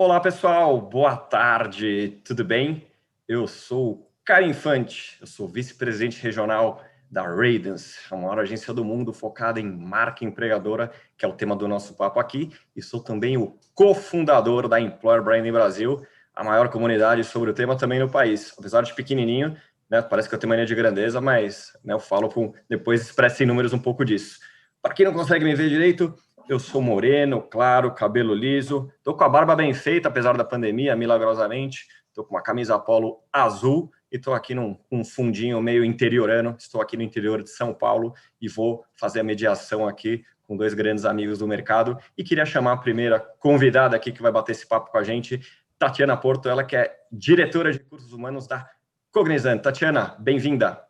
Olá, pessoal. Boa tarde. Tudo bem? Eu sou o Caio Infante. Eu sou vice-presidente regional da Radence, a maior agência do mundo focada em marca empregadora, que é o tema do nosso papo aqui. E sou também o cofundador da Employer Branding Brasil, a maior comunidade sobre o tema também no país. Apesar de pequenininho, né, parece que eu tenho mania de grandeza, mas né, eu falo depois expresso em números um pouco disso. Para quem não consegue me ver direito, eu sou moreno, claro, cabelo liso. Estou com a barba bem feita, apesar da pandemia, milagrosamente. Estou com uma camisa polo azul e estou aqui num fundinho meio interiorano. Estou aqui no interior de São Paulo e vou fazer a mediação aqui com dois grandes amigos do mercado. E queria chamar a primeira convidada aqui que vai bater esse papo com a gente, Tatiana Porto, ela que é diretora de recursos humanos da Cognizant. Tatiana, bem-vinda.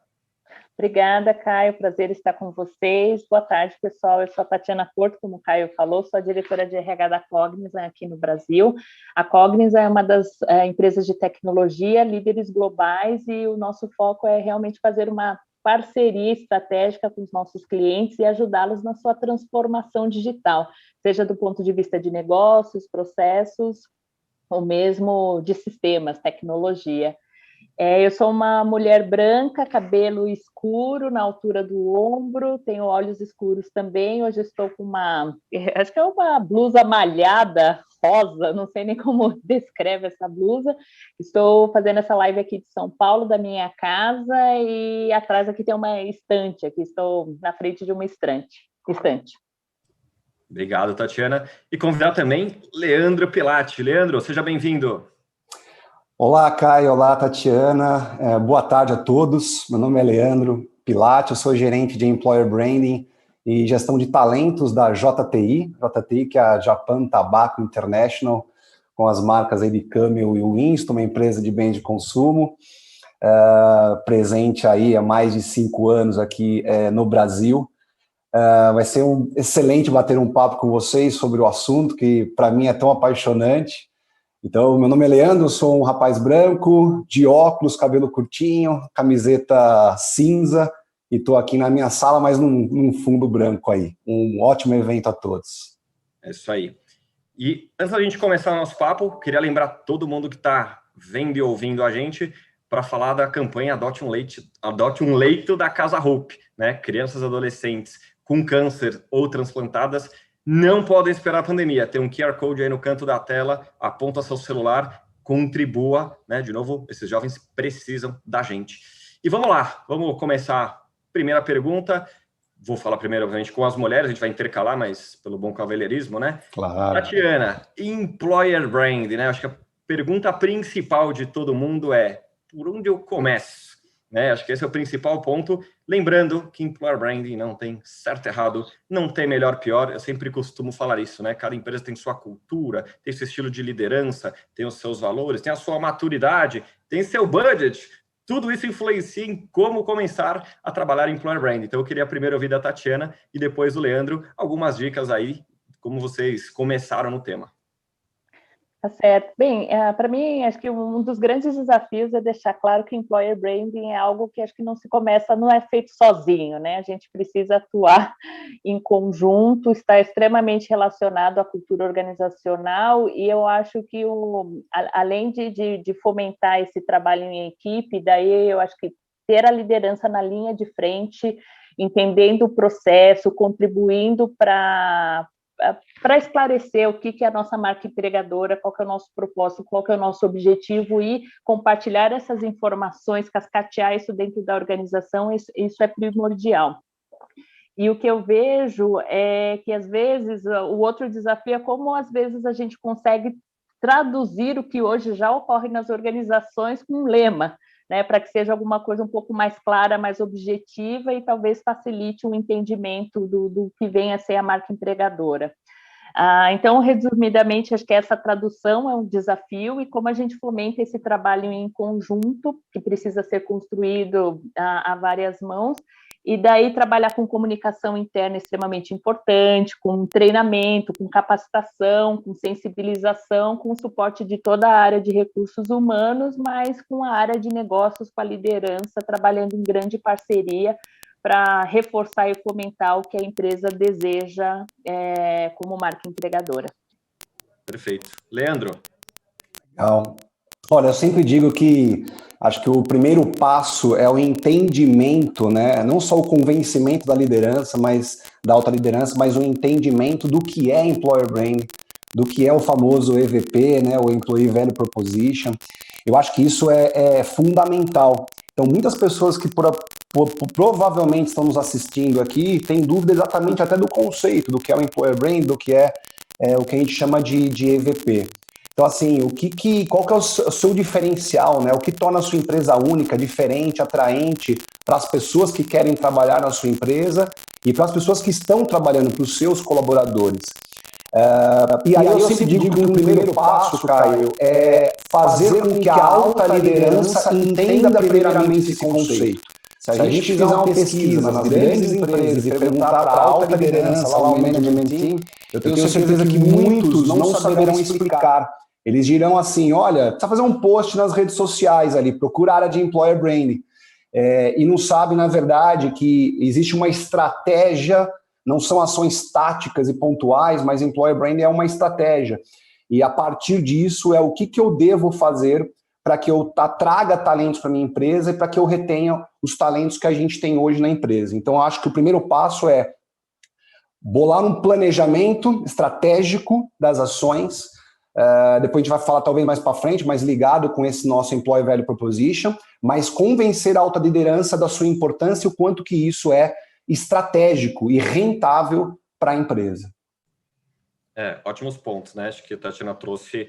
Obrigada, Caio. Prazer estar com vocês. Boa tarde, pessoal. Eu sou a Tatiana Porto, como o Caio falou, sou a diretora de RH da Cognizant aqui no Brasil. A Cognizant é uma das empresas de tecnologia, líderes globais, e o nosso foco é realmente fazer uma parceria estratégica com os nossos clientes e ajudá-los na sua transformação digital, seja do ponto de vista de negócios, processos, ou mesmo de sistemas, tecnologia. Eu sou uma mulher branca, cabelo escuro na altura do ombro, tenho olhos escuros também. Hoje estou com acho que é uma blusa malhada, rosa, não sei nem como descreve essa blusa. Estou fazendo essa live aqui de São Paulo, da minha casa, e atrás aqui tem uma estante, aqui estou na frente de uma estante. Obrigado, Tatiana. E convidar também Leandro Pilati. Leandro, seja bem-vindo. Olá, Caio. Olá, Tatiana. Boa tarde a todos. Meu nome é Leandro Pilati, eu sou gerente de Employer Branding e gestão de talentos da JTI, que é a Japan Tobacco International, com as marcas aí de Camel e Winston, uma empresa de bens de consumo, presente aí há mais de 5 anos aqui no Brasil. Vai ser excelente bater um papo com vocês sobre o assunto, que para mim é tão apaixonante. Então, meu nome é Leandro, eu sou um rapaz branco, de óculos, cabelo curtinho, camiseta cinza, e estou aqui na minha sala, mas num fundo branco aí. Um ótimo evento a todos. É isso aí. E antes da gente começar o nosso papo, queria lembrar todo mundo que está vendo e ouvindo a gente para falar da campanha Adote um Leito da Casa Hope, né? Crianças e adolescentes com câncer ou transplantadas não podem esperar a pandemia. Tem um QR Code aí no canto da tela, aponta seu celular, contribua, né? De novo, esses jovens precisam da gente. E vamos lá, vamos começar. Primeira pergunta, vou falar primeiro, obviamente, com as mulheres, a gente vai intercalar, mas pelo bom cavalheirismo, né? Claro. Tatiana, Employer Brand, né? Acho que a pergunta principal de todo mundo é, por onde eu começo? Né? Acho que esse é o principal ponto. Lembrando que Employer Branding não tem certo e errado, não tem melhor pior. Eu sempre costumo falar isso, né? Cada empresa tem sua cultura, tem seu estilo de liderança, tem os seus valores, tem a sua maturidade, tem seu budget. Tudo isso influencia em como começar a trabalhar em Employer Branding. Então, eu queria primeiro ouvir da Tatiana e depois do Leandro algumas dicas aí, como vocês começaram no tema. Tá certo. Bem, para mim, acho que um dos grandes desafios é deixar claro que Employer Branding é algo que acho que não é feito sozinho, né? A gente precisa atuar em conjunto, está extremamente relacionado à cultura organizacional, e eu acho que, além de fomentar esse trabalho em equipe, daí eu acho que ter a liderança na linha de frente, entendendo o processo, contribuindo para esclarecer o que é a nossa marca empregadora, qual que é o nosso propósito, qual que é o nosso objetivo, e compartilhar essas informações, cascatear isso dentro da organização, isso é primordial. E o que eu vejo é que, às vezes, o outro desafio é como, às vezes, a gente consegue traduzir o que hoje já ocorre nas organizações com um lema, né, para que seja alguma coisa um pouco mais clara, mais objetiva, e talvez facilite o entendimento do que vem a ser a marca empregadora. Então, resumidamente, acho que essa tradução é um desafio, e como a gente fomenta esse trabalho em conjunto, que precisa ser construído a várias mãos, e daí trabalhar com comunicação interna é extremamente importante, com treinamento, com capacitação, com sensibilização, com o suporte de toda a área de recursos humanos, mas com a área de negócios, com a liderança, trabalhando em grande parceria para reforçar e fomentar o que a empresa deseja como marca empregadora. Perfeito. Leandro? Então, olha, eu sempre digo que acho que o primeiro passo é o entendimento, né? Não só o convencimento da liderança, mas da alta liderança, mas o entendimento do que é employer brand, do que é o famoso EVP, né? O Employee Value Proposition. Eu acho que isso é fundamental. Então, muitas pessoas que provavelmente estão nos assistindo aqui têm dúvida exatamente até do conceito, do que é o employer brand, do que é o que a gente chama de EVP. Então, assim, qual que é o seu diferencial, né? O que torna a sua empresa única, diferente, atraente para as pessoas que querem trabalhar na sua empresa e para as pessoas que estão trabalhando, para os seus colaboradores. E aí eu sempre digo que o primeiro passo, Caio, é fazer com que a alta liderança entenda primeiramente esse conceito. Se a gente fizer uma pesquisa nas grandes empresas e perguntar para a alta liderança, lá o management team, eu tenho certeza que muitos não saberão explicar. Eles dirão assim, olha, precisa fazer um post nas redes sociais ali, procura a área de employer branding. E não sabe, na verdade, que existe uma estratégia, não são ações táticas e pontuais, mas employer branding é uma estratégia. E a partir disso é o que eu devo fazer para que eu traga talentos para minha empresa e para que eu retenha os talentos que a gente tem hoje na empresa. Então, acho que o primeiro passo é bolar um planejamento estratégico das ações. Depois a gente vai falar talvez mais para frente, mais ligado com esse nosso Employee Value Proposition, mas convencer a alta liderança da sua importância e o quanto que isso é estratégico e rentável para a empresa. Ótimos pontos, né? Acho que a Tatiana trouxe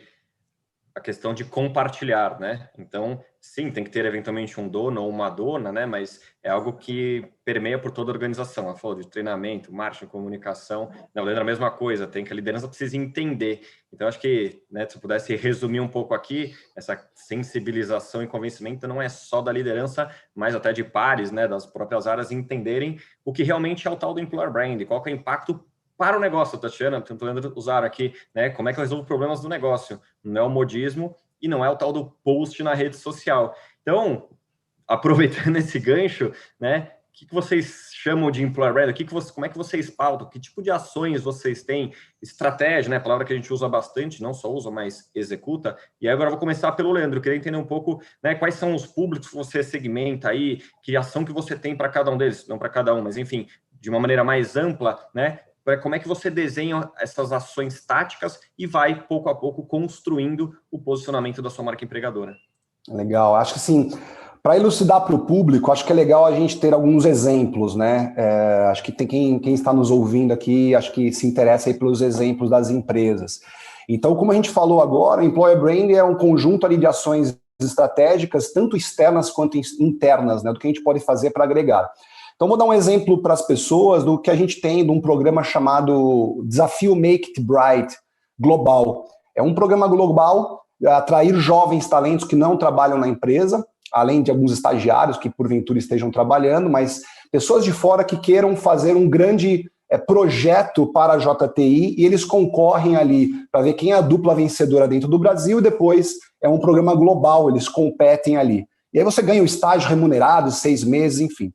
a questão de compartilhar, né? Então, sim, tem que ter eventualmente um dono ou uma dona, né? Mas é algo que permeia por toda a organização. Ela falou de treinamento, marketing, comunicação. Não, Leandro, a mesma coisa, tem que a liderança precisa entender. Então, acho que, né, se eu pudesse resumir um pouco aqui, essa sensibilização e convencimento não é só da liderança, mas até de pares, né, das próprias áreas entenderem o que realmente é o tal do employer brand, qual que é o impacto para o negócio, Tatiana, tentando usar aqui, né? Como é que eu resolvo problemas do negócio? Não é o modismo e não é o tal do post na rede social. Então, aproveitando esse gancho, né? O que vocês chamam de employer brand? Como é que vocês pautam? Que tipo de ações vocês têm? Estratégia, né? Palavra que a gente usa bastante, não só usa, mas executa. E aí agora eu vou começar pelo Leandro. Eu queria entender um pouco, né? Quais são os públicos que você segmenta aí? Que ação que você tem para cada um deles? Não para cada um, mas enfim, de uma maneira mais ampla, né? Como é que você desenha essas ações táticas e vai, pouco a pouco, construindo o posicionamento da sua marca empregadora? Legal. Acho que, assim, para elucidar para o público, acho que é legal a gente ter alguns exemplos, né? Acho que tem quem está nos ouvindo aqui, acho que se interessa aí pelos exemplos das empresas. Então, como a gente falou agora, o Employer Brand é um conjunto ali de ações estratégicas, tanto externas quanto internas, né? Do que a gente pode fazer para agregar. Então, vou dar um exemplo para as pessoas do que a gente tem de um programa chamado Desafio Make It Bright Global. É um programa global, atrair jovens talentos que não trabalham na empresa, além de alguns estagiários que porventura estejam trabalhando, mas pessoas de fora que queiram fazer um grande projeto para a JTI e eles concorrem ali para ver quem é a dupla vencedora dentro do Brasil e depois é um programa global, eles competem ali. E aí você ganha o estágio remunerado, 6 meses, enfim.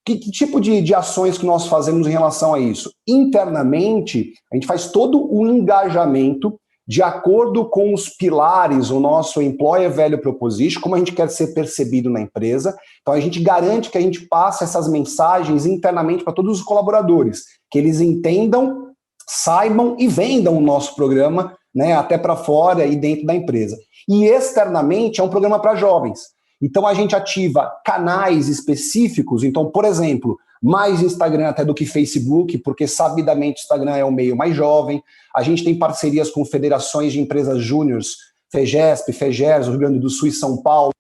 Que tipo de ações que nós fazemos em relação a isso? Internamente, a gente faz todo o engajamento de acordo com os pilares, o nosso Employer Value Proposition, como a gente quer ser percebido na empresa. Então, a gente garante que a gente passe essas mensagens internamente para todos os colaboradores, que eles entendam, saibam e vendam o nosso programa, né, até para fora e dentro da empresa. E externamente, é um programa para jovens. Então, a gente ativa canais específicos. Então, por exemplo, mais Instagram até do que Facebook, porque sabidamente o Instagram é o meio mais jovem. A gente tem parcerias com federações de empresas júniores, FEGESP, FEGERS, Rio Grande do Sul e São Paulo.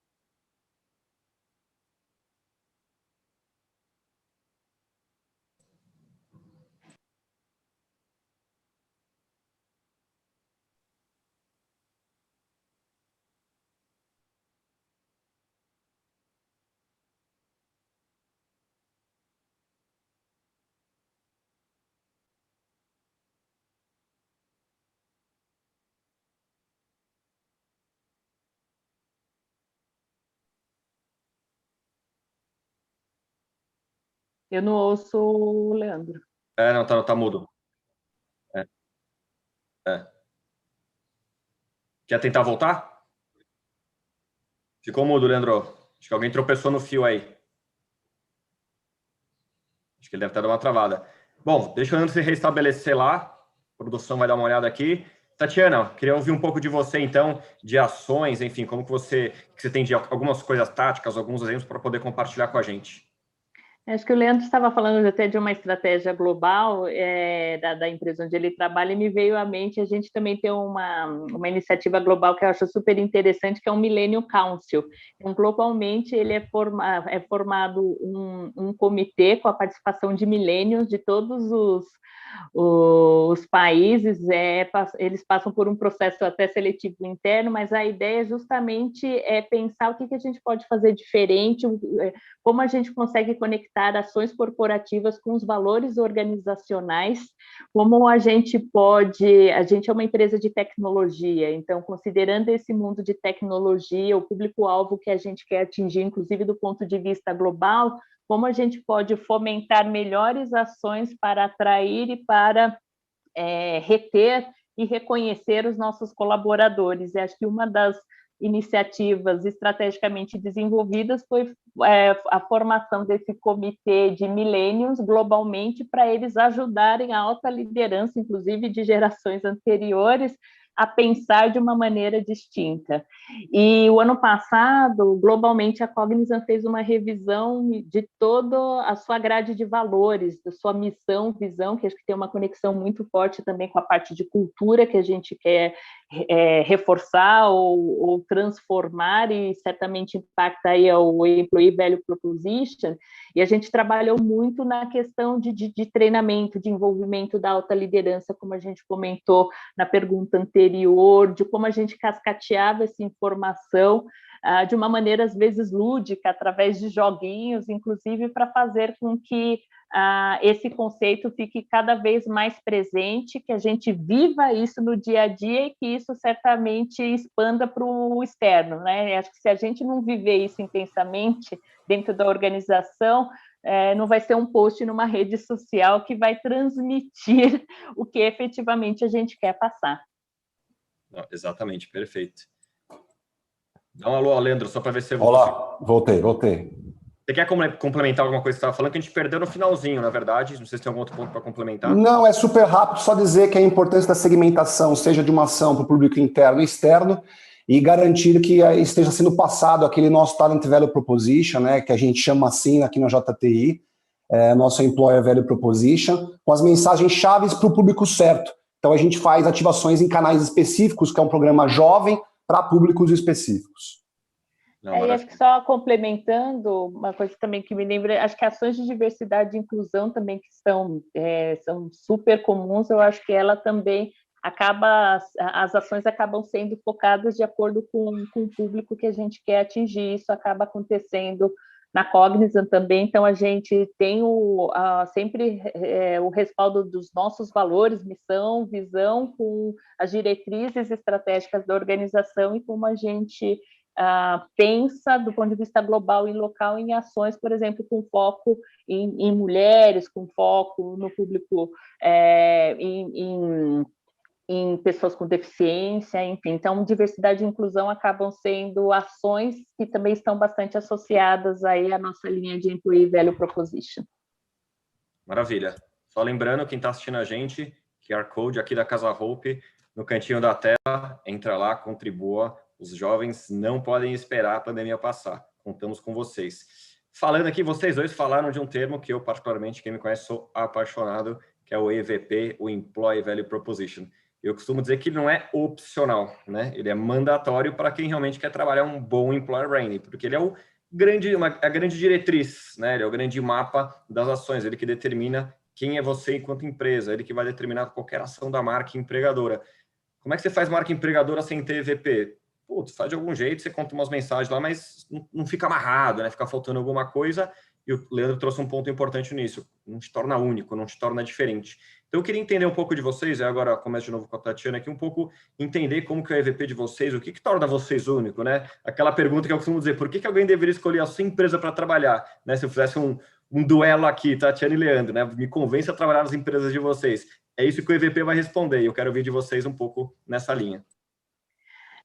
Eu não ouço o Leandro. Não, tá mudo. É. Quer tentar voltar? Ficou mudo, Leandro. Acho que alguém tropeçou no fio aí. Acho que ele deve estar dando uma travada. Bom, deixa eu antes de restabelecer lá. A produção vai dar uma olhada aqui. Tatiana, queria ouvir um pouco de você, então, de ações, enfim, como que você tem de algumas coisas táticas, alguns exemplos para poder compartilhar com a gente. Acho que o Leandro estava falando até de uma estratégia global da empresa onde ele trabalha, e me veio à mente a gente também tem uma iniciativa global que eu acho super interessante, que é o Millennium Council. Então, globalmente, ele é formado um comitê com a participação de millennials de todos os países, eles passam por um processo até seletivo interno, mas a ideia justamente é pensar o que a gente pode fazer diferente, como a gente consegue conectar ações corporativas com os valores organizacionais, como a gente é uma empresa de tecnologia, então, considerando esse mundo de tecnologia, o público-alvo que a gente quer atingir, inclusive do ponto de vista global, como a gente pode fomentar melhores ações para atrair e para reter e reconhecer os nossos colaboradores. E acho que uma das iniciativas estrategicamente desenvolvidas foi a formação desse comitê de millennials globalmente, para eles ajudarem a alta liderança, inclusive de gerações anteriores, a pensar de uma maneira distinta. E o ano passado, globalmente, a Cognizant fez uma revisão de toda a sua grade de valores, da sua missão, visão, que acho que tem uma conexão muito forte também com a parte de cultura que a gente quer reforçar ou transformar, e certamente impacta aí o Employee Value Proposition, e a gente trabalhou muito na questão de treinamento, de envolvimento da alta liderança, como a gente comentou na pergunta anterior, de como a gente cascateava essa informação de uma maneira, às vezes, lúdica, através de joguinhos, inclusive para fazer com que esse conceito fique cada vez mais presente, que a gente viva isso no dia a dia e que isso certamente expanda para o externo, né? Acho que se a gente não viver isso intensamente dentro da organização, não vai ser um post numa rede social que vai transmitir o que efetivamente a gente quer passar. Não, exatamente, perfeito. Dá um alô, Leandro, só para ver se você Olá, voltei. Você quer complementar alguma coisa que você estava falando, que a gente perdeu no finalzinho, na verdade? Não sei se tem algum outro ponto para complementar. Não, é super rápido, só dizer que a importância da segmentação, seja de uma ação para o público interno e externo, e garantir que esteja sendo passado aquele nosso Talent Value Proposition, né, que a gente chama assim aqui na JTI, nosso Employer Value Proposition, com as mensagens chaves para o público certo. Então a gente faz ativações em canais específicos, que é um programa jovem, para públicos específicos. E acho que só complementando, uma coisa também que me lembra, acho que ações de diversidade e inclusão também que são super comuns, eu acho que ela também as ações acabam sendo focadas de acordo com o público que a gente quer atingir, isso acaba acontecendo na Cognizant também, então a gente tem sempre o respaldo dos nossos valores, missão, visão, com as diretrizes estratégicas da organização e como a gente pensa do ponto de vista global e local em ações, por exemplo, com foco em mulheres, com foco no público, em pessoas com deficiência, enfim. Então, diversidade e inclusão acabam sendo ações que também estão bastante associadas aí à nossa linha de Employee Value Proposition. Maravilha. Só lembrando, quem está assistindo a gente, QR Code aqui da Casa Hope, no cantinho da tela, entra lá, contribua. Os jovens não podem esperar a pandemia passar. Contamos com vocês. Falando aqui, vocês dois falaram de um termo que eu, particularmente, quem me conhece, sou apaixonado, que é o EVP, o Employee Value Proposition. Eu costumo dizer que ele não é opcional, né? Ele é mandatório para quem realmente quer trabalhar um bom employer branding, porque ele é a grande diretriz, né? Ele é o grande mapa das ações, ele que determina quem é você enquanto empresa, ele que vai determinar qualquer ação da marca empregadora. Como é que você faz marca empregadora sem ter EVP? Putz, faz de algum jeito, você conta umas mensagens lá, mas não fica amarrado, né? Fica faltando alguma coisa. E o Leandro trouxe um ponto importante nisso. Não te torna único, não te torna diferente. Então, eu queria entender um pouco de vocês, e agora começo de novo com a Tatiana aqui, um pouco entender como que é o EVP de vocês, o que torna vocês único, né? Aquela pergunta que eu costumo dizer, por que alguém deveria escolher a sua empresa para trabalhar? Né? Se eu fizesse um duelo aqui, Tatiana e Leandro, né? Me convence a trabalhar nas empresas de vocês. É isso que o EVP vai responder, e eu quero ouvir de vocês um pouco nessa linha.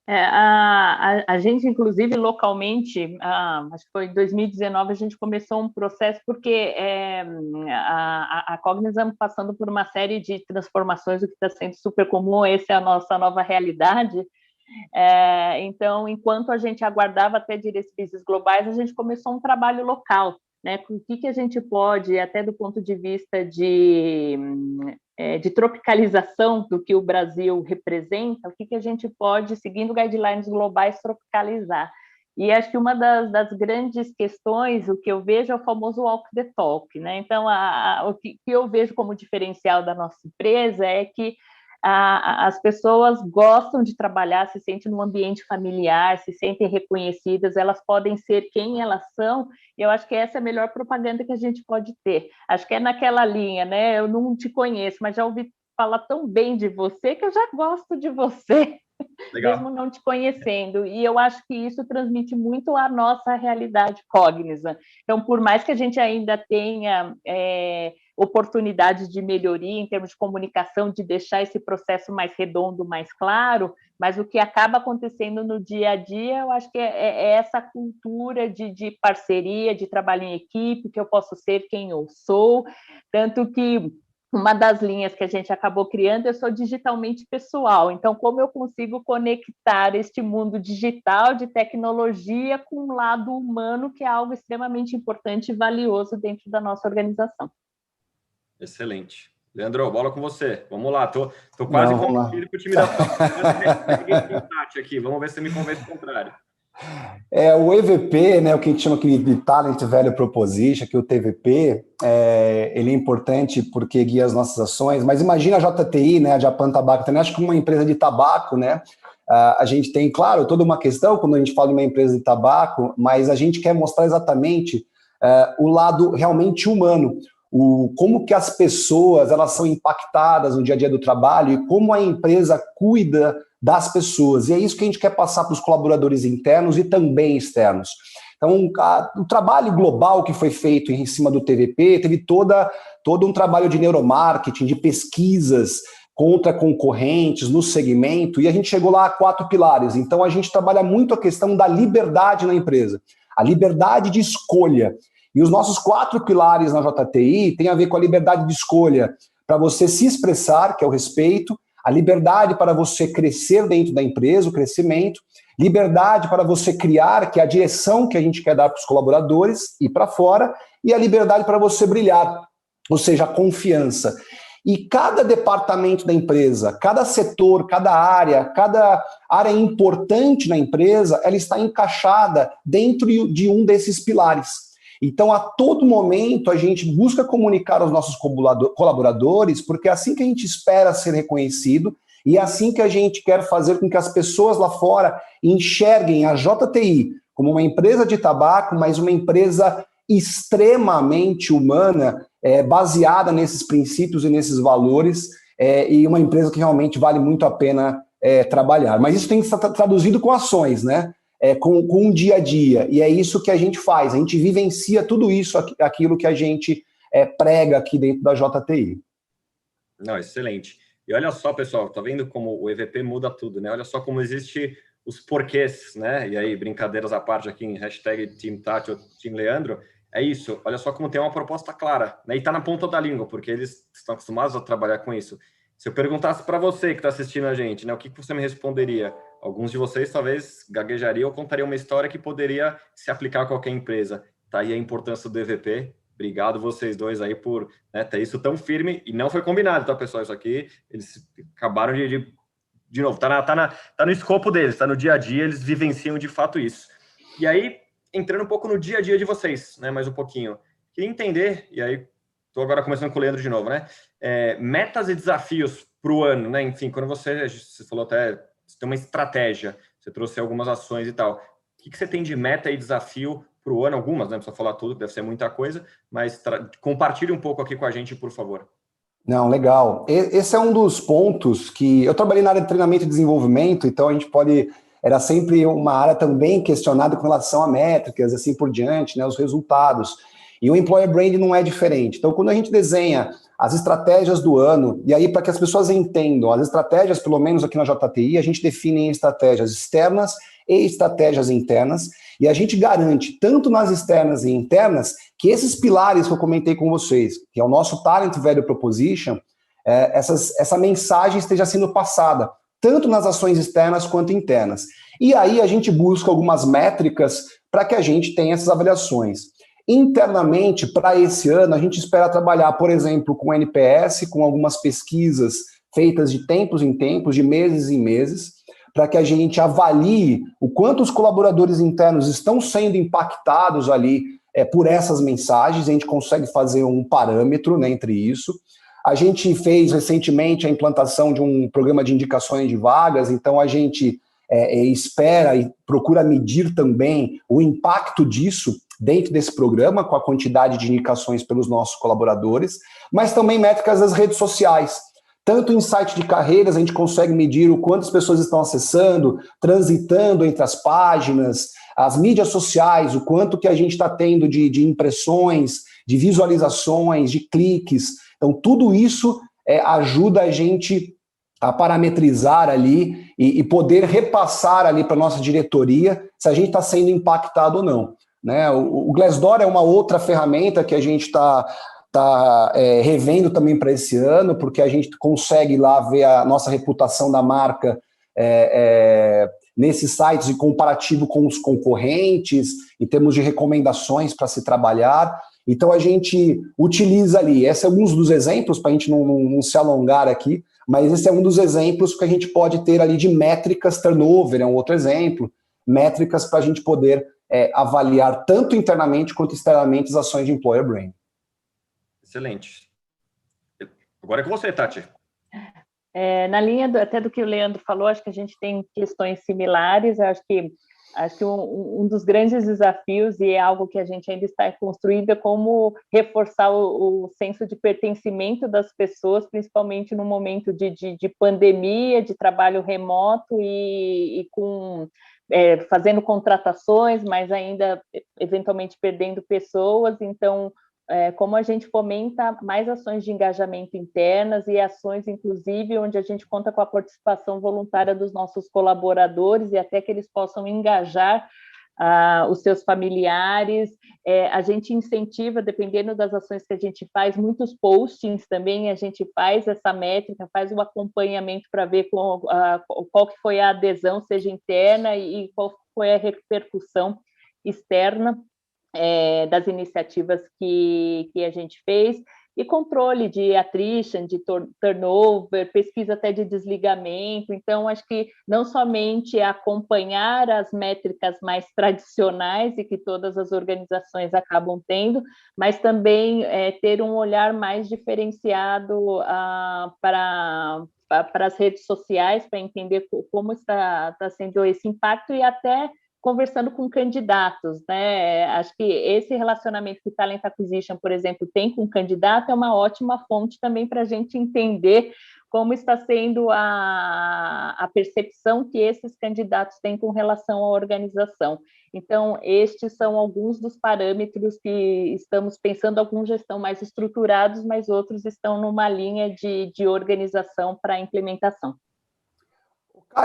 A gente, inclusive, localmente, acho que foi em 2019, a gente começou um processo, porque a Cognizant passando por uma série de transformações, o que está sendo super comum, essa é a nossa nova realidade. Então, enquanto a gente aguardava até diretrizes globais, a gente começou um trabalho local, né? O que a gente pode, até do ponto de vista de tropicalização do que o Brasil representa, o que a gente pode, seguindo guidelines globais, tropicalizar. E acho que uma das grandes questões, o que eu vejo é o famoso walk the talk, né? Então, o que eu vejo como diferencial da nossa empresa é que as pessoas gostam de trabalhar, se sentem num ambiente familiar, se sentem reconhecidas, elas podem ser quem elas são, e eu acho que essa é a melhor propaganda que a gente pode ter. Acho que é naquela linha, né? Eu não te conheço, mas já ouvi falar tão bem de você que eu já gosto de você. Legal. Mesmo não te conhecendo, e eu acho que isso transmite muito a nossa realidade Cognizant. Então, por mais que a gente ainda tenha oportunidades de melhoria em termos de comunicação, de deixar esse processo mais redondo, mais claro, mas o que acaba acontecendo no dia a dia, eu acho que é essa cultura de parceria, de trabalho em equipe, que eu posso ser quem eu sou, tanto que uma das linhas que a gente acabou criando, eu sou digitalmente pessoal. Então, como eu consigo conectar este mundo digital de tecnologia com um lado humano, que é algo extremamente importante e valioso dentro da nossa organização. Excelente. Leandro, bola com você. Vamos lá, tô quase convencido que o time da Tati aqui. Vamos ver se você me convence o contrário. O EVP, né, o que a gente chama aqui de Talent Value Proposition, que o TVP, ele é importante porque guia as nossas ações, mas imagina a JTI, né, a Japan Tobacco, também acho que uma empresa de tabaco, né, a gente tem, claro, toda uma questão quando a gente fala de uma empresa de tabaco, mas a gente quer mostrar exatamente o lado realmente humano, como que as pessoas elas são impactadas no dia a dia do trabalho e como a empresa cuida das pessoas. E é isso que a gente quer passar para os colaboradores internos e também externos. Então, o trabalho global que foi feito em cima do TVP teve todo um trabalho de neuromarketing, de pesquisas contra concorrentes no segmento, e a gente chegou lá a 4 pilares. Então, a gente trabalha muito a questão da liberdade na empresa, a liberdade de escolha. E os nossos 4 pilares na JTI têm a ver com a liberdade de escolha para você se expressar, que é o respeito, a liberdade para você crescer dentro da empresa, o crescimento, liberdade para você criar, que é a direção que a gente quer dar para os colaboradores e para fora, e a liberdade para você brilhar, ou seja, a confiança. E cada departamento da empresa, cada setor, cada área importante na empresa, ela está encaixada dentro de um desses pilares. Então, a todo momento, a gente busca comunicar aos nossos colaboradores, porque é assim que a gente espera ser reconhecido e é assim que a gente quer fazer com que as pessoas lá fora enxerguem a JTI como uma empresa de tabaco, mas uma empresa extremamente humana, baseada nesses princípios e nesses valores, e uma empresa que realmente vale muito a pena trabalhar. Mas isso tem que ser traduzido com ações, né? Com o dia a dia, e é isso que a gente faz, a gente vivencia tudo isso, aquilo que a gente prega aqui dentro da JTI. Não, excelente. E olha só, pessoal, tá vendo como o EVP muda tudo, né? Olha só como existe os porquês, né? E aí, brincadeiras à parte aqui em hashtag Team Tati ou Team Leandro, é isso, olha só como tem uma proposta clara, né? E tá na ponta da língua, porque eles estão acostumados a trabalhar com isso. Se eu perguntasse para você que está assistindo a gente, né, o que você me responderia? Alguns de vocês talvez gaguejariam ou contariam uma história que poderia se aplicar a qualquer empresa. Tá aí a importância do EVP. Obrigado vocês dois aí por ter isso tão firme. E não foi combinado, tá, pessoal? Isso aqui, eles acabaram de novo, tá no escopo deles, tá no dia a dia, eles vivenciam de fato isso. E aí, entrando um pouco no dia a dia de vocês, né, mais um pouquinho. Queria entender, e aí, estou agora começando com o Leandro de novo, né? Metas e desafios para o ano, né? Enfim, quando você falou até, você tem uma estratégia, você trouxe algumas ações e tal. O que você tem de meta e desafio para o ano? Algumas, né? Não precisa falar tudo, deve ser muita coisa, mas compartilhe um pouco aqui com a gente, por favor. Não, legal. Esse é um dos pontos que... Eu trabalhei na área de treinamento e desenvolvimento, então a gente pode... Era sempre uma área também questionada com relação a métricas, assim por diante, né? Os resultados. E o Employer Branding não é diferente. Então, quando a gente desenha as estratégias do ano, e aí para que as pessoas entendam, as estratégias, pelo menos aqui na JTI, a gente define em estratégias externas e estratégias internas, e a gente garante, tanto nas externas e internas, que esses pilares que eu comentei com vocês, que é o nosso Talent Value Proposition, essa mensagem esteja sendo passada, tanto nas ações externas quanto internas. E aí a gente busca algumas métricas para que a gente tenha essas avaliações. Internamente, para esse ano, a gente espera trabalhar, por exemplo, com NPS, com algumas pesquisas feitas de tempos em tempos, de meses em meses, para que a gente avalie o quanto os colaboradores internos estão sendo impactados ali por essas mensagens. A gente consegue fazer um parâmetro, né, entre isso. A gente fez recentemente a implantação de um programa de indicações de vagas, então a gente espera e procura medir também o impacto disso dentro desse programa, com a quantidade de indicações pelos nossos colaboradores, mas também métricas das redes sociais. Tanto em site de carreiras, a gente consegue medir o quanto as pessoas estão acessando, transitando entre as páginas, as mídias sociais, o quanto que a gente está tendo de impressões, de visualizações, de cliques. Então, tudo isso ajuda a gente a parametrizar ali e poder repassar ali para a nossa diretoria se a gente está sendo impactado ou não. Né? O Glassdoor é uma outra ferramenta que a gente está revendo também para esse ano, porque a gente consegue lá ver a nossa reputação da marca nesses sites de comparativo com os concorrentes, em termos de recomendações para se trabalhar. Então a gente utiliza ali, esse é um dos exemplos, para a gente não se alongar aqui, mas esse é um dos exemplos que a gente pode ter ali de métricas. Turnover é um outro exemplo, métricas para a gente poder avaliar tanto internamente quanto externamente as ações de Employer Brand. Excelente. Agora é com você, Tati. Na linha até do que o Leandro falou, acho que a gente tem questões similares. Acho que um dos grandes desafios, e é algo que a gente ainda está construindo, é como reforçar o senso de pertencimento das pessoas, principalmente no momento de pandemia, de trabalho remoto e com fazendo contratações, mas ainda eventualmente perdendo pessoas. Então, como a gente fomenta mais ações de engajamento internas e ações, inclusive, onde a gente conta com a participação voluntária dos nossos colaboradores e até que eles possam engajar os seus familiares. A gente incentiva, dependendo das ações que a gente faz, muitos postings também, a gente faz essa métrica, faz um acompanhamento para ver qual que foi a adesão, seja interna, e qual foi a repercussão externa das iniciativas que a gente fez, e controle de attrition, de turnover, pesquisa até de desligamento. Então, acho que não somente acompanhar as métricas mais tradicionais e que todas as organizações acabam tendo, mas também ter um olhar mais diferenciado para as redes sociais, para entender como está sendo esse impacto, e até conversando com candidatos, né? Acho que esse relacionamento que o Talent Acquisition, por exemplo, tem com o candidato é uma ótima fonte também para a gente entender como está sendo a percepção que esses candidatos têm com relação à organização. Então, estes são alguns dos parâmetros que estamos pensando. Alguns já estão mais estruturados, mas outros estão numa linha de organização para implementação.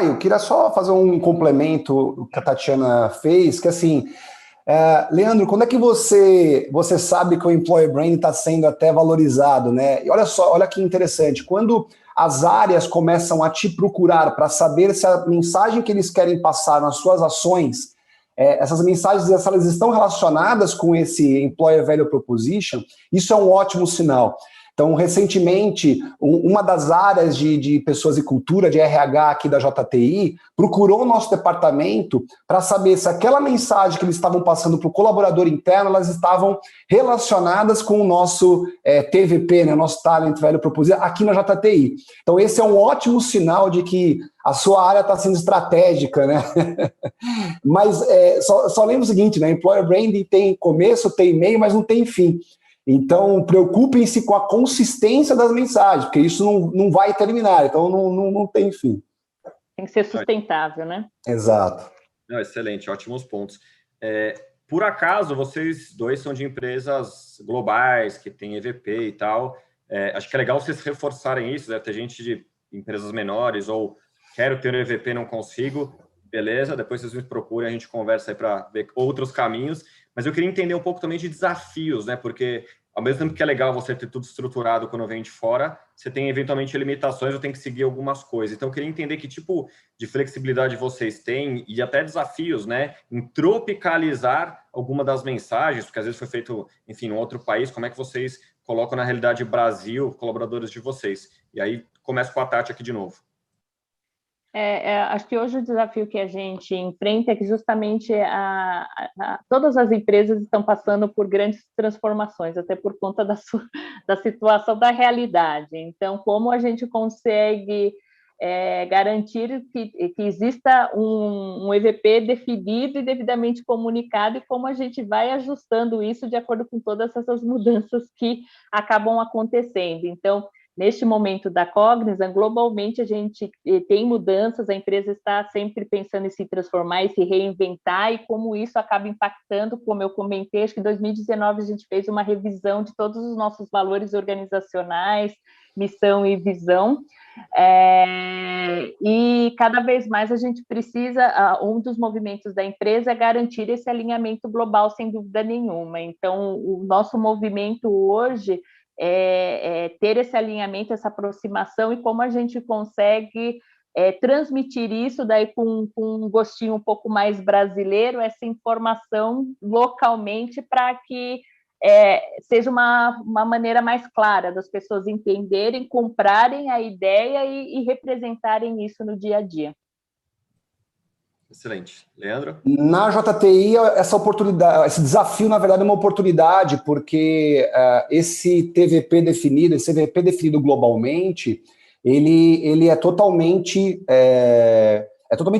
Eu queria só fazer um complemento que a Tatiana fez, que assim, Leandro, quando é que você sabe que o Employer Brand está sendo até valorizado, né? E olha só, olha que interessante, quando as áreas começam a te procurar para saber se a mensagem que eles querem passar nas suas ações, essas mensagens, se elas estão relacionadas com esse Employer Value Proposition, isso é um ótimo sinal. Então, recentemente, uma das áreas de pessoas e cultura, de RH aqui da JTI, procurou o nosso departamento para saber se aquela mensagem que eles estavam passando para o colaborador interno, elas estavam relacionadas com o nosso TVP, né, nosso Talent Value Proposition, aqui na JTI. Então, esse é um ótimo sinal de que a sua área está sendo estratégica, né? Mas só lembra o seguinte, né? Employer Branding tem começo, tem meio, mas não tem fim. Então, preocupem-se com a consistência das mensagens, porque isso não vai terminar, então não tem fim. Tem que ser sustentável, né? Exato. Não, excelente, ótimos pontos. por acaso, vocês dois são de empresas globais, que têm EVP e tal. Acho que é legal vocês reforçarem isso. Deve ter gente de empresas menores ou quero ter EVP, não consigo. Beleza, depois vocês me procurem, a gente conversa aí para ver outros caminhos. Mas eu queria entender um pouco também de desafios, né? Porque ao mesmo tempo que é legal você ter tudo estruturado quando vem de fora, você tem eventualmente limitações, eu tenho que seguir algumas coisas. Então, eu queria entender que tipo de flexibilidade vocês têm e até desafios, né, em tropicalizar alguma das mensagens, porque às vezes foi feito, enfim, em outro país, como é que vocês colocam na realidade Brasil, colaboradores de vocês? E aí, começo com a Tati aqui de novo. Acho que hoje o desafio que a gente enfrenta é que justamente todas as empresas estão passando por grandes transformações, até por conta da situação da realidade. Então, como a gente consegue garantir que exista um EVP definido e devidamente comunicado, e como a gente vai ajustando isso de acordo com todas essas mudanças que acabam acontecendo. Então, neste momento da Cognizant, globalmente a gente tem mudanças, a empresa está sempre pensando em se transformar e se reinventar, e como isso acaba impactando, como eu comentei, acho que em 2019 a gente fez uma revisão de todos os nossos valores organizacionais, missão e visão, e cada vez mais a gente precisa, um dos movimentos da empresa é garantir esse alinhamento global, sem dúvida nenhuma. Então, o nosso movimento hoje ter esse alinhamento, essa aproximação, e como a gente consegue transmitir isso daí com um gostinho um pouco mais brasileiro, essa informação localmente, para que seja uma maneira mais clara das pessoas entenderem, comprarem a ideia e representarem isso no dia a dia. Excelente. Leandro? Na JTI, essa oportunidade, esse desafio, na verdade, é uma oportunidade, porque esse TVP definido, esse EVP definido globalmente, ele é totalmente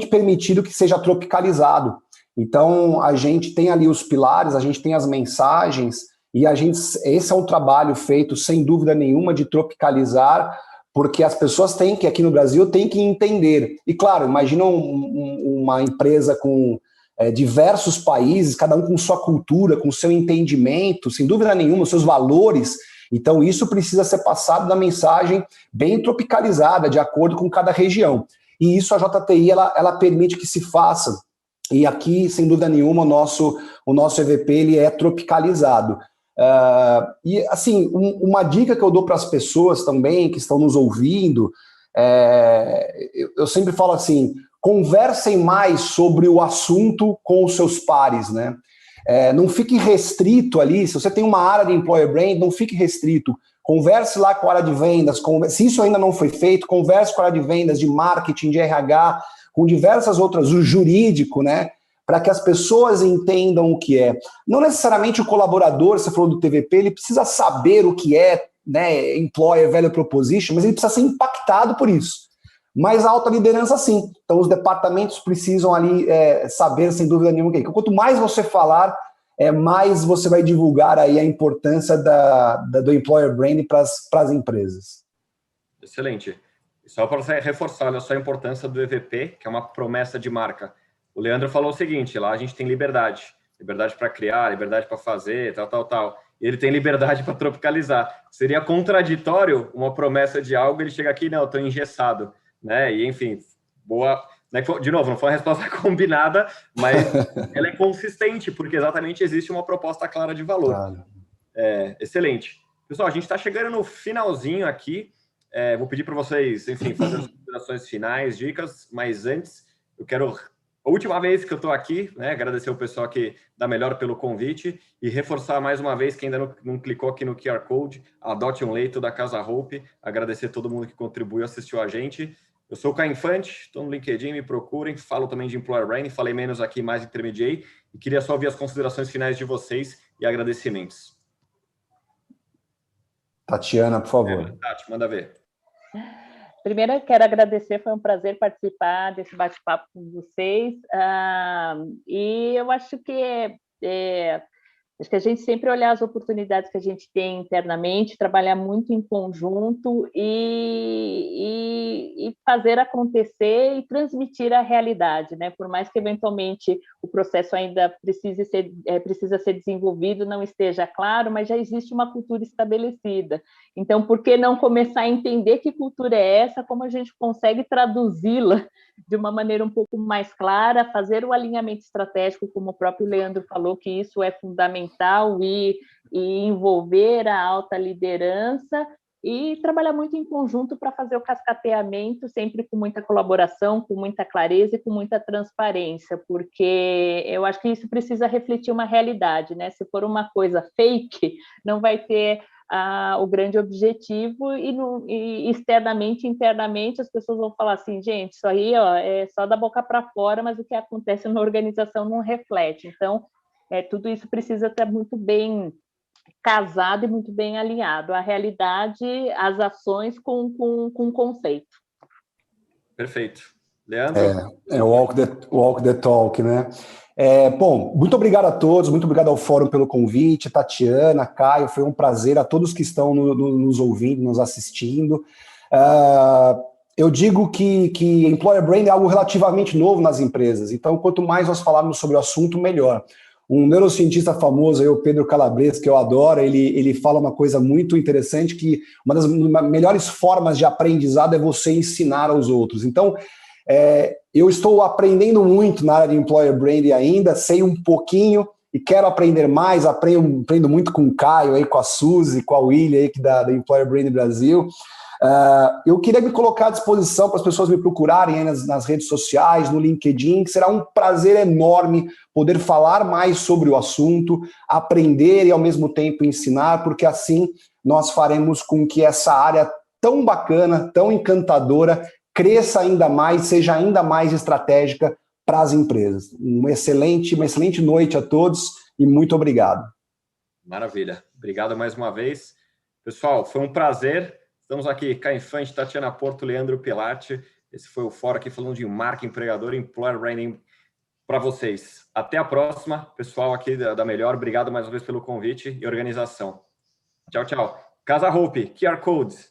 permitido que seja tropicalizado. Então, a gente tem ali os pilares, a gente tem as mensagens, e esse é um trabalho feito, sem dúvida nenhuma, de tropicalizar, porque as pessoas aqui no Brasil, têm que entender. E, claro, imagina uma empresa com diversos países, cada um com sua cultura, com seu entendimento, sem dúvida nenhuma, os seus valores. Então, isso precisa ser passado na mensagem bem tropicalizada, de acordo com cada região. E isso a JTI, ela permite que se faça. E aqui, sem dúvida nenhuma, o nosso EVP ele é tropicalizado. E, assim, uma dica que eu dou para as pessoas também que estão nos ouvindo, eu sempre falo assim, conversem mais sobre o assunto com os seus pares, né? Não fique restrito ali, se você tem uma área de Employer Brand, não fique restrito. Converse lá com a área de vendas, se isso ainda não foi feito, converse com a área de vendas, de marketing, de RH, com diversas outras, o jurídico, né? Para que as pessoas entendam o que é. Não necessariamente o colaborador, você falou do TVP, ele precisa saber o que é, né, Employer Value Proposition, mas ele precisa ser impactado por isso. Mas a alta liderança, sim. Então, os departamentos precisam ali saber, sem dúvida nenhuma, que quanto mais você falar, mais você vai divulgar aí a importância do Employer Brand para as empresas. Excelente. Só para reforçar, olha só a importância do EVP, que é uma promessa de marca. O Leandro falou o seguinte, lá a gente tem liberdade para criar, liberdade para fazer, tal. E ele tem liberdade para tropicalizar. Seria contraditório uma promessa de algo, ele chega aqui, não, eu estou engessado, né? E, enfim, boa... De novo, não foi uma resposta combinada, mas ela é consistente, porque exatamente existe uma proposta clara de valor. Claro. Excelente. Pessoal, a gente está chegando no finalzinho aqui. Vou pedir para vocês, enfim, fazer as considerações finais, dicas, mas antes eu quero... A última vez que eu estou aqui, né, agradecer o pessoal aqui da Melhor pelo convite e reforçar mais uma vez, quem ainda não clicou aqui no QR Code, adote um leito da Casa Hope, agradecer todo mundo que contribuiu e assistiu a gente. Eu sou o Caio Infante, estou no LinkedIn, me procurem, falo também de Employer Brand, falei menos aqui, mais intermediei, e queria só ouvir as considerações finais de vocês e agradecimentos. Tatiana, por favor. Tati, manda ver. Primeiro, eu quero agradecer, foi um prazer participar desse bate-papo com vocês. E eu acho que Acho que a gente sempre olhar as oportunidades que a gente tem internamente, trabalhar muito em conjunto e fazer acontecer e transmitir a realidade, né? Por mais que eventualmente o processo ainda precisa ser desenvolvido, não esteja claro, mas já existe uma cultura estabelecida. Então, por que não começar a entender que cultura é essa, como a gente consegue traduzi-la de uma maneira um pouco mais clara, fazer o alinhamento estratégico, como o próprio Leandro falou, que isso é fundamental, e envolver a alta liderança e trabalhar muito em conjunto para fazer o cascateamento, sempre com muita colaboração, com muita clareza e com muita transparência, porque eu acho que isso precisa refletir uma realidade, né? Se for uma coisa fake, não vai ter o grande objetivo, e externamente, internamente, as pessoas vão falar assim, gente, isso aí é só da boca para fora, mas o que acontece na organização não reflete. Então, tudo isso precisa estar muito bem casado e muito bem alinhado, a realidade, as ações com o conceito. Perfeito. Leandro? É o walk the talk, né? Bom, muito obrigado a todos, muito obrigado ao Fórum pelo convite, Tatiana, Caio, foi um prazer, a todos que estão nos ouvindo, nos assistindo. Eu digo que Employer Brand é algo relativamente novo nas empresas, então quanto mais nós falarmos sobre o assunto, melhor. Um neurocientista famoso, o Pedro Calabres, que eu adoro, ele fala uma coisa muito interessante, que uma das melhores formas de aprendizado é você ensinar aos outros. Então, eu estou aprendendo muito na área de Employer Branding ainda, sei um pouquinho e quero aprender mais, aprendo muito com o Caio, aí, com a Suzy, com a William, aí, da Employer Branding Brasil. Eu queria me colocar à disposição para as pessoas me procurarem aí nas redes sociais, no LinkedIn, que será um prazer enorme poder falar mais sobre o assunto, aprender e ao mesmo tempo ensinar, porque assim nós faremos com que essa área tão bacana, tão encantadora, cresça ainda mais, seja ainda mais estratégica para as empresas. Uma excelente noite a todos e muito obrigado. Maravilha. Obrigado mais uma vez. Pessoal, foi um prazer. Estamos aqui, Caio Infante, Tatiana Porto, Leandro Pilati. Esse foi o fórum aqui falando de marca empregadora, Employer Branding para vocês. Até a próxima. Pessoal aqui da Melhor, obrigado mais uma vez pelo convite e organização. Tchau, tchau. Casa Hope, QR Codes.